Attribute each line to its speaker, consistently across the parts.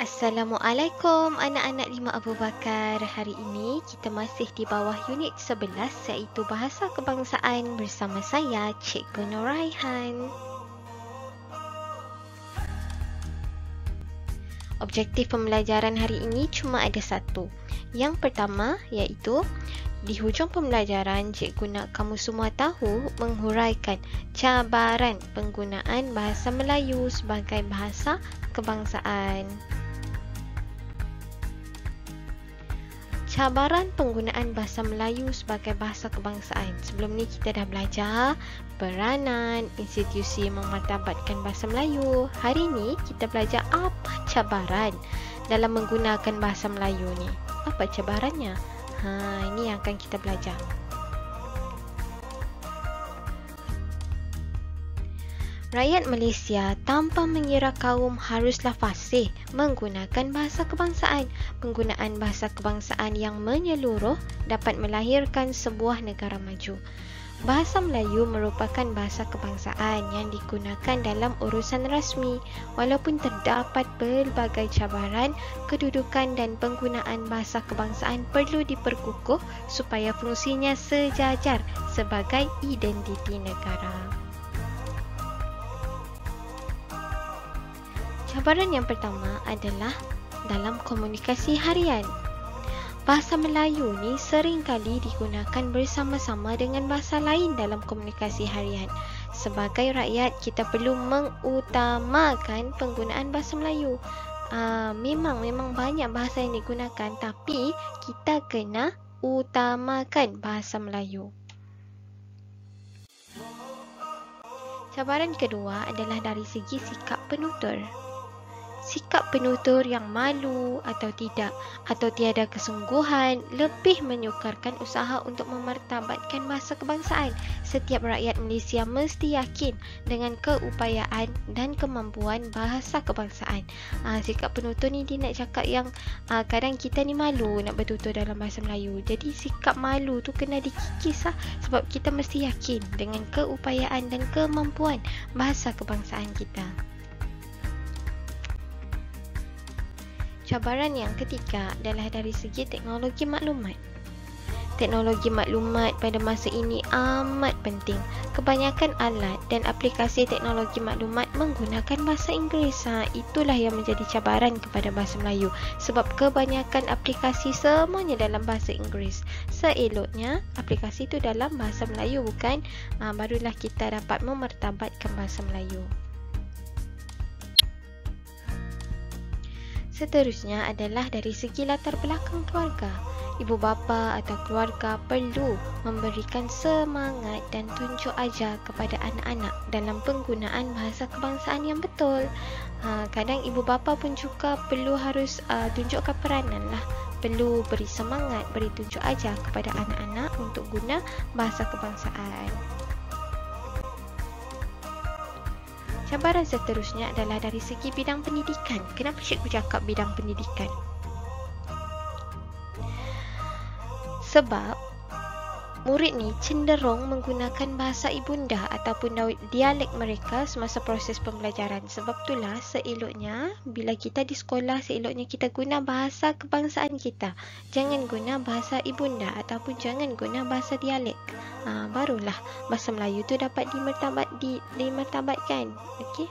Speaker 1: Assalamualaikum anak-anak Lima Abu Bakar. Hari ini kita masih di bawah unit 11 iaitu Bahasa Kebangsaan bersama saya Cikgu Nuraihan. Objektif pembelajaran hari ini cuma ada satu. Yang pertama iaitu di hujung pembelajaran cikgu nak kamu semua tahu menghuraikan cabaran penggunaan bahasa Melayu sebagai bahasa kebangsaan. Cabaran penggunaan bahasa Melayu sebagai bahasa kebangsaan. Sebelum ni kita dah belajar peranan institusi memartabatkan bahasa Melayu. Hari ni kita belajar apa cabaran dalam menggunakan bahasa Melayu ni. Apa cabarannya? Ini yang akan kita belajar. Rakyat Malaysia tanpa mengira kaum haruslah fasih menggunakan bahasa kebangsaan. Penggunaan bahasa kebangsaan yang menyeluruh dapat melahirkan sebuah negara maju. Bahasa Melayu merupakan bahasa kebangsaan yang digunakan dalam urusan rasmi. Walaupun terdapat pelbagai cabaran, kedudukan dan penggunaan bahasa kebangsaan perlu diperkukuh supaya fungsinya sejajar sebagai identiti negara. Cabaran yang pertama adalah dalam komunikasi harian. Bahasa Melayu ni seringkali digunakan bersama-sama dengan bahasa lain dalam komunikasi harian. Sebagai rakyat, kita perlu mengutamakan penggunaan bahasa Melayu. Memang banyak bahasa yang digunakan, tapi kita kena utamakan bahasa Melayu. Cabaran kedua adalah dari segi sikap penutur. Sikap penutur yang malu atau tiada kesungguhan lebih menyukarkan usaha untuk memartabatkan bahasa kebangsaan. Setiap rakyat Malaysia mesti yakin dengan keupayaan dan kemampuan bahasa kebangsaan. Sikap penutur ni dia nak cakap yang kadang kita ni malu nak bertutur dalam bahasa Melayu. Jadi sikap malu tu kena dikikis sebab kita mesti yakin dengan keupayaan dan kemampuan bahasa kebangsaan kita. Cabaran yang ketiga adalah dari segi teknologi maklumat. Teknologi maklumat pada masa ini amat penting. Kebanyakan alat dan aplikasi teknologi maklumat menggunakan bahasa Inggeris. Itulah yang menjadi cabaran kepada bahasa Melayu. Sebab kebanyakan aplikasi semuanya dalam bahasa Inggeris. Seeloknya aplikasi itu dalam bahasa Melayu, bukan? Barulah kita dapat memartabatkan bahasa Melayu. Seterusnya adalah dari segi latar belakang keluarga. Ibu bapa atau keluarga perlu memberikan semangat dan tunjuk ajar kepada anak-anak dalam penggunaan bahasa kebangsaan yang betul. Kadang ibu bapa pun juga perlu harus tunjukkan peranan lah. Perlu beri semangat, beri tunjuk ajar kepada anak-anak untuk guna bahasa kebangsaan. Cabaran seterusnya adalah dari segi bidang pendidikan. Kenapa cikgu cakap bidang pendidikan? Sebab murid ni cenderung menggunakan bahasa ibunda ataupun dialek mereka semasa proses pembelajaran. Sebab itulah seeloknya bila kita di sekolah, seeloknya kita guna bahasa kebangsaan kita. Jangan guna bahasa ibunda ataupun jangan guna bahasa dialek. Barulah bahasa Melayu tu dapat dimartabatkan. Okey.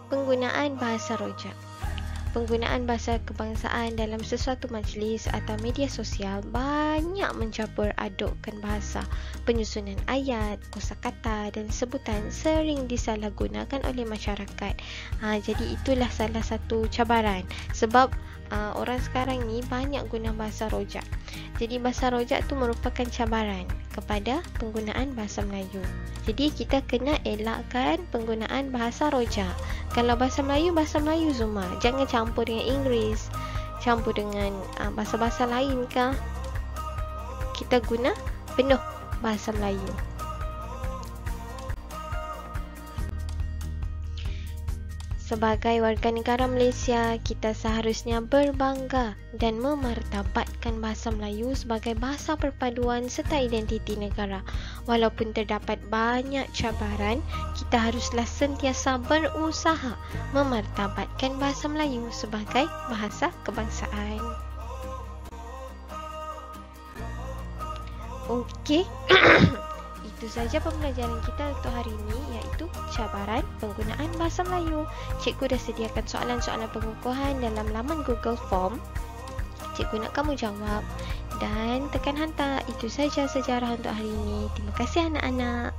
Speaker 1: Penggunaan bahasa rojak. Penggunaan bahasa kebangsaan dalam sesuatu majlis atau media sosial banyak mencampur adukkan bahasa. Penyusunan ayat, kosakata dan sebutan sering disalahgunakan oleh masyarakat. Jadi itulah salah satu cabaran. Sebab orang sekarang ni banyak guna bahasa rojak. Jadi bahasa rojak tu merupakan cabaran kepada penggunaan bahasa Melayu. Jadi kita kena elakkan penggunaan bahasa rojak. Kalau bahasa Melayu semua. Jangan campur dengan Inggeris, campur dengan bahasa-bahasa lain kah. Kita guna penuh bahasa Melayu. Sebagai warga negara Malaysia, kita seharusnya berbangga dan memartabatkan bahasa Melayu sebagai bahasa perpaduan serta identiti negara. Walaupun terdapat banyak cabaran, kita haruslah sentiasa berusaha memartabatkan bahasa Melayu sebagai bahasa kebangsaan. Okey. Itu saja pembelajaran kita untuk hari ini, iaitu cabaran penggunaan bahasa Melayu. Cikgu dah sediakan soalan-soalan pengukuhan dalam laman Google Form. Cikgu nak kamu jawab dan tekan hantar. Itu saja sejarah untuk hari ini. Terima kasih anak-anak.